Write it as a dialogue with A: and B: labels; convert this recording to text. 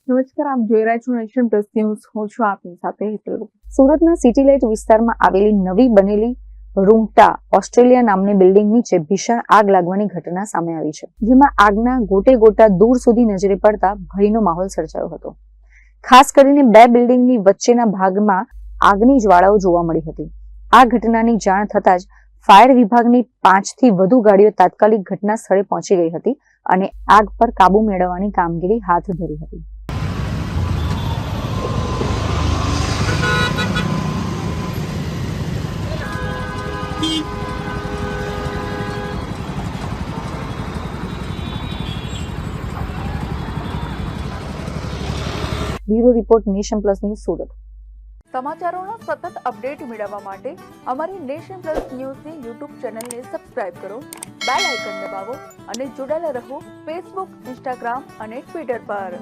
A: નમસ્કાર, આપ જોઈ રહ્યા છો નેશન પ્લસ ન્યૂઝ. હું છું આપની સાથે હેતલ.
B: સુરતના સિટી લાઇટ વિસ્તારમાં આવેલી નવી બનેલી રૂંગટા ઓસ્ટ્રેલિયા નામની બિલ્ડિંગ નીચે ભીષણ આગ લાગવાની ઘટના સામે આવી છે, જેમાં આગના ગોટા દૂર સુધી નજરે પડતા ભયનો માહોલ સર્જાયો હતો. ખાસ કરીને બે બિલ્ડિંગની વચ્ચેના ભાગમાં આગની જ્વાળાઓ જોવા મળી હતી. આ ઘટનાની જાણ થતાં જ ફાયર વિભાગની 5 થી વધુ ગાડીઓ તાત્કાલિક ઘટના સ્થળે પહોંચી ગઈ હતી અને આગ પર કાબુ મેળવવાની કામગીરી હાથ ધરી હતી. Bureau report, nation plus news, Surat.
A: સમાચારોના સતત અપડેટ મેળવવા માટે અમારી નેશન પ્લસ ન્યૂઝની યુટ્યુબ ચેનલને સબસ્ક્રાઇબ કરો, બેલ આઇકન દબાવો અને જોડાયેલા રહો ફેસબુક, ઇન્સ્ટાગ્રામ અને ટ્વિટર પર.